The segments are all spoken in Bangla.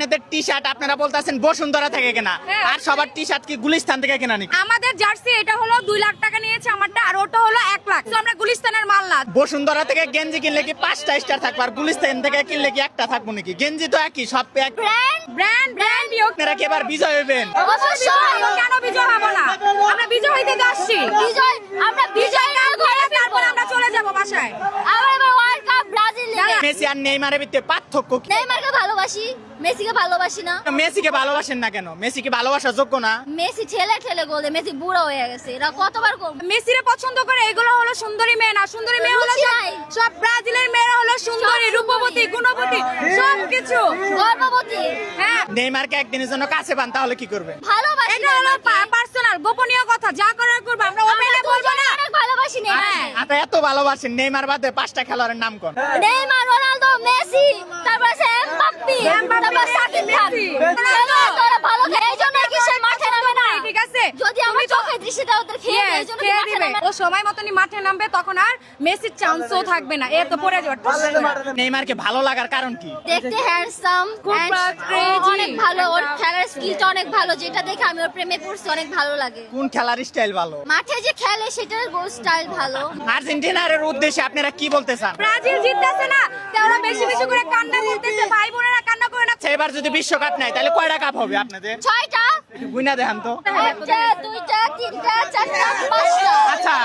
আপনাদের টি শার্ট আপনারা বলতেছেন বসুন্ধরা থেকে কেনা, আর সবার টি শার্ট কি গুলিস্তান থেকে কেনা নাকি? আমাদের জার্সি এটা হলো 2 লাখ টাকা নিয়েছে আমারটা, আর ওটা হলো 1 লাখ। তো আমরা গুলিস্তানের মাল না। বসুন্ধরা থেকে গেঞ্জি কিনলে কি 5টা স্টার থাকবে, আর গুলিস্তান থেকে কিনলে কি একটা থাকবো নাকি? গেঞ্জি তো একই, সব এক। ব্র্যান্ড আপনারা কি এবার বিজয় হইবেন? অবশ্যই। কেন বিজয় হবো না? আমরা বিজয় হইতে যাচ্ছি। আমরা বিজয় কাল করে তারপর আমরা চলে যাব বাসায়। আবার এবার ওয়ার্ল্ড কাপ ব্রাজিল লিগে। মেসি আর নেইমারের ভিতরে পার্থক্য কি? নেইমারকে ভালোবাসি, মেসিকে ভালোবাসি না। মেসিকে ভালোবাসেন না কেন? মেসি কি ভালোবাসার যোগ্য না? মেসি ঠেলে ঠেলে গোল দেয়, মেসি বুড়ো হয়ে গেছে। এরা কতবার গোল। মেসিরে পছন্দ করে, এগুলো হলো সুন্দরী মেয়ে না। সুন্দরী মেয়ে হলো সব ব্রাজিলের মেয়েরা হলো সুন্দরী, রূপবতী, গুণবতী, সবকিছু গর্ভবতী। হ্যাঁ, নেইমারকে একদিনের জন্য কাছে পান তাহলে কি করবেন? ভালোবাসি এটা হলো পার্সোনাল, গোপনীয় কথা। যা করার করব, আমরা ওপেনে বলবো না। অনেক ভালোবাসি নেইমারকে। আপনি এত ভালোবাসেন, নেইমার বাদে 5টা খেলোয়াড়ের নাম কোন? নেইমার, রোনালদো, মেসি, তারপর আছে এমবাপ্পে, তারপর সাকিব খান। তোরা ভালো খেলে, এইজন্য কি সে মাঠে নামে না? ঠিক আছে, যদি আমার চোখে দৃষ্টিটা ওদের খেয়ে দেয়, এইজন্য কি মাঠে নামে না? ও সময় মতনই মাঠে নামবে, তখন আর মেসির চান্সও থাকবে না। এ তো পড়ে যাবে। নেইমারকে ভালো লাগার কারণ কি? দেখতে হ্যান্ডসাম, খুব crazy। অনেক ভালো, ওর খেলার স্কিলটা অনেক ভালো, যেটা দেখে আমি ওর প্রেমে পড়ছি, অনেক ভালো লাগে। কোন খেলার স্টাইল ভালো? মাঠে যে খেলে সেটার গোল স্টাইল ভালো। আর্জেন্টিনার উদ্দেশ্যে আপনারা কি বলতে চান? ব্রাজিল জিততেছে না, তো ওরা বেশি বেশি করে কান্না করতেছে। ভাই বোনেরা কান্না করে না। এবার যদি বিশ্বকাপ নেয় তাহলে কয়টা কাপ হবে আপনাদের? 6টা, বুঝনা দেখান তো। 1টা, 2টা, 3টা, 4টা, 5টা। আচ্ছা,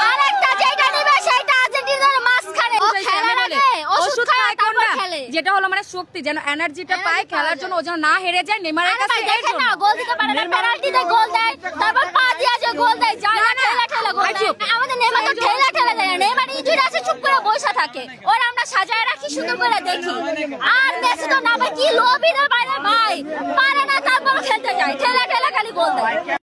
আরেকটা যেটা নিবে সেটা আর্জেন্টিনার মাঝখানে। ও খেলার আগে ওষুধ খায়, তারপর খেলে। যেটা হলো মানে শক্তি, যেন এনার্জিটা পায় খেলার জন্য, ও যেন না হেরে যায়। নেইমারের কাছে এর দেখেন জন্য। না, গোল দিতে পারে না, পেনাল্টিতে গোল দেয়, তারপর পা দিয়ে যে গোল দেয়, যায় না, ঠেলা ঠেলা গোল দেয়। আমাদের নেইমার তো ঠেলা ঠেলা দেয় না। নেইমার ইনজুরি আছে, চুপ করে বসে থাকে। ওরা আমরা সাজায় রাখি, সুন্দর করে দেখি। আর মেসি তো নামে কি লোভী রে বাইরে ভাই, পারে না, তারপর খেলতে যায়, ঠেলা ঠেলা খালি গোল দেয়।